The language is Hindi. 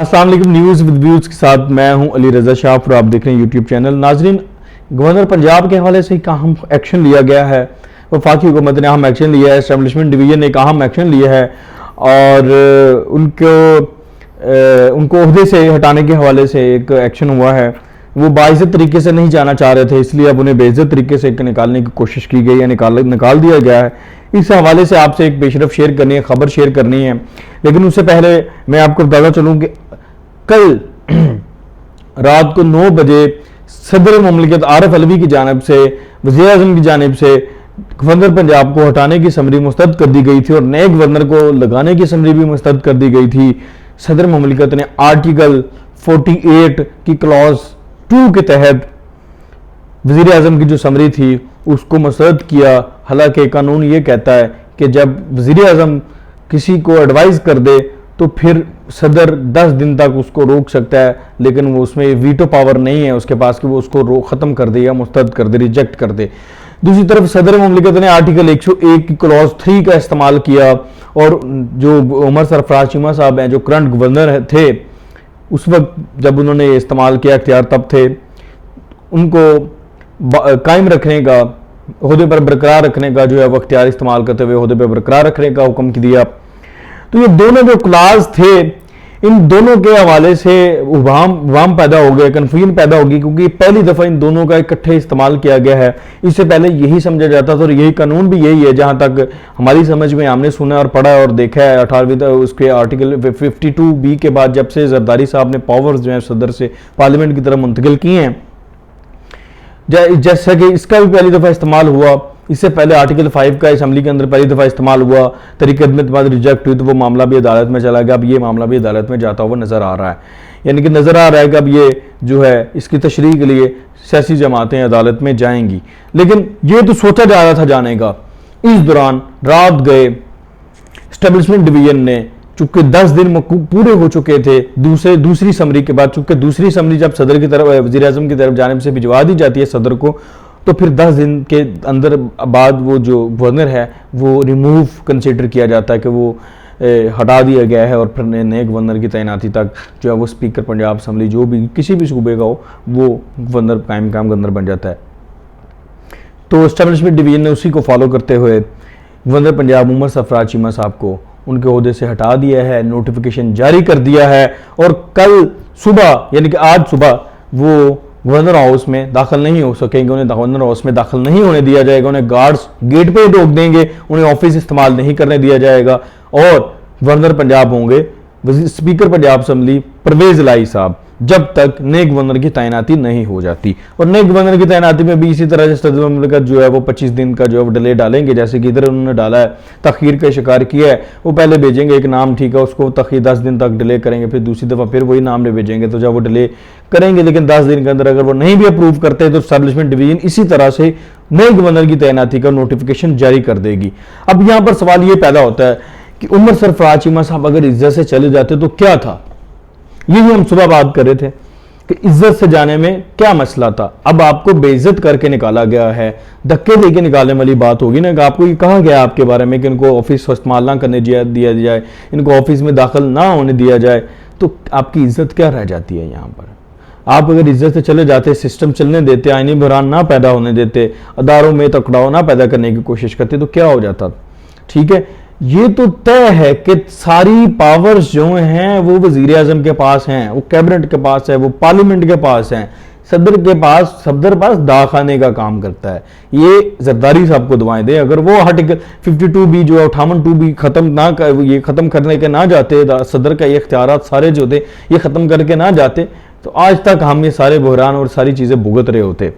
अस्सलाम वालेकुम। न्यूज़ विद व्यूज़ के साथ मैं हूं अली रज़ा शाह और आप देख रहे हैं यूट्यूब चैनल। नाजरीन, गवर्नर पंजाब के हवाले से एक अहम एक्शन लिया गया है। वफाकी हुकूमत ने अहम एक्शन लिया है, एस्टेब्लिशमेंट डिवीजन ने एक अहम एक्शन लिया है और उनको ओहदे से हटाने के हवाले से एक एक्शन हुआ है। वो बाइज्जत तरीके से नहीं जाना चाह रहे थे, इसलिए अब उन्हें बेइज्जत तरीके से निकालने की कोशिश की गई है, निकाल दिया गया है। इस हवाले से आपसे एक पेशरफ शेयर करनी है, खबर शेयर करनी है। लेकिन उससे पहले मैं आपको बताना चलूँ कि कल रात को 9 बजे सदर मुमलिकत आरिफ अलवी की जानिब से, वज़ीर आज़म की जानिब से गवर्नर पंजाब को हटाने की समरी मुस्तरद कर दी गई थी और नए गवर्नर को लगाने की समरी भी मुस्तरद कर दी गई थी। सदर मुमलिकत ने आर्टिकल 48 की क्लॉज 2 के तहत वज़ीर आज़म की जो समरी थी उसको मुस्तरद किया। हालांकि कानून ये कहता है कि जब वज़ीर आज़म किसी को एडवाइस कर दे तो फिर सदर 10 दिन तक उसको रोक सकता है, लेकिन वो उसमें वीटो पावर नहीं है उसके पास कि वो उसको ख़त्म कर दे या मुस्तरद कर दे, रिजेक्ट कर दे। दूसरी तरफ सदर मुमलिकत ने आर्टिकल 101 की क्लॉज 3 का इस्तेमाल किया और जो उमर सरफराज चीमा साहब हैं, जो करंट गवर्नर थे, उस वक्त जब उन्होंने ये इस्तेमाल किया, इख्तियार तब थे, उनको कायम रखने का, ओहदे पर बरकरार रखने का जो है वो इख्तियार इस्तेमाल करते हुए ओहदे पर बरकरार रखने का हुक्म दिया। तो ये दोनों जो क्लास थे, इन दोनों के हवाले से वाम पैदा हो गया, कन्फ्यूजन पैदा होगी, क्योंकि पहली दफ़ा इन दोनों का इकट्ठे इस्तेमाल किया गया है। इससे पहले यही समझा जाता था और यही कानून भी यही है, जहां तक हमारी समझ में हमने सुना और पढ़ा और देखा है। 18वीं उसके आर्टिकल 52B के बाद जब से जरदारी साहब ने पावर्स जो है सदर से पार्लियामेंट की तरफ मुंतकिल किए हैं, जैसा कि इसका भी पहली दफ़ा इस्तेमाल हुआ। इससे पहले आर्टिकल 5 का असम्बली के अंदर पहली दफ़ा इस्तेमाल हुआ, तरीके अदम के बाद रिजेक्ट हुई, तो वो मामला भी अदालत में चला गया। अब ये मामला भी अदालत में जाता हुआ नज़र आ रहा है, यानी कि नज़र आ रहा है कि अब ये जो है इसकी तशरीह के लिए सियासी जमातें अदालत में जाएंगी। लेकिन ये तो सोचा जा रहा था जाने का। इस दौरान रात गए एस्टेब्लिशमेंट डिवीजन ने, चूंकि 10 दिन पूरे हो चुके थे दूसरी समरी के बाद, चूंकि दूसरी समरी जब सदर की तरफ, वज़ीर आज़म की तरफ जानिब से भिजवा दी जाती है सदर को, तो फिर 10 दिन के अंदर बाद वो जो गवर्नर है वो रिमूव कंसिडर किया जाता है कि वो हटा दिया गया है और फिर नए गवर्नर की तैनाती तक जो है वो स्पीकर पंजाब असम्बली जो भी किसी भी सूबे का हो वो गवर्नर कायम गवर्नर बन जाता है। तो एस्टेब्लिशमेंट डिवीजन ने उसी को फॉलो करते हुए गवर्नर पंजाब उमर सरफराज चीमा साहब को उनके ओहदे से हटा दिया है, नोटिफिकेशन जारी कर दिया है और कल सुबह यानी कि आज सुबह वो गवर्नर हाउस में दाखिल नहीं हो सकेंगे। उन्हें गवर्नर हाउस में दाखिल नहीं होने दिया जाएगा, उन्हें गार्ड्स गेट पे रोक देंगे, उन्हें ऑफिस इस्तेमाल नहीं करने दिया जाएगा और गवर्नर पंजाब होंगे स्पीकर पंजाब असम्बली परवेज इलाही साहब, जब तक नए गवर्नर की तैनाती नहीं हो जाती। और नए गवर्नर की तैनाती में भी इसी तरह से सदर मुमलिकत जो है वो 25 दिन का जो है वो डिले डालेंगे, जैसे कि इधर उन्होंने डाला है, तखीर का शिकार किया है। वो पहले भेजेंगे एक नाम, ठीक है, उसको तखीर 10 दिन तक डिले करेंगे, फिर दूसरी दफ़ा फिर वही नाम ले भेजेंगे, तो जब वो डिले करेंगे लेकिन 10 दिन के अंदर अगर वो नहीं भी अप्रूव करते तो एस्टेब्लिशमेंट डिवीजन इसी तरह से नए गवर्नर की तैनाती का नोटिफिकेशन जारी कर देगी। अब यहाँ पर सवाल ये पैदा होता है कि उमर सरफराज चीमा साहब अगर इज्जत से चले जाते तो क्या था? यही हम सुबह बात कर रहे थे कि इज्जत से जाने में क्या मसला था। अब आपको बेइज्जत करके निकाला गया है, धक्के देके निकालने वाली बात होगी ना कि आपको ये कहा गया आपके बारे में कि इनको ऑफिस इस्तेमाल ना करने दिया जाए, इनको ऑफिस में दाखिल ना होने दिया जाए, तो आपकी इज्जत क्या रह जाती है यहाँ पर? आप अगर इज्जत से चले जाते, सिस्टम चलने देते, आईनी बहरान ना पैदा होने देते, अदारों में तकड़ाव ना पैदा करने की कोशिश करते, तो क्या हो जाता? ठीक है, ये तो तय है कि सारी पावर्स जो हैं वो वजीर आजम के पास हैं, वो कैबिनेट के पास है, वो पार्लियामेंट के पास हैं, सदर पास दाखाने का काम करता है। ये जरदारी साहब को दुआएं दे, अगर वो आर्टिकल 52B जो 58(2)B खत्म करने के ना जाते, सदर का ये इख्तियारात सारे जो थे ये खत्म करके ना जाते, तो आज तक हम ये सारे बहरान और सारी चीजें भुगत रहे होते।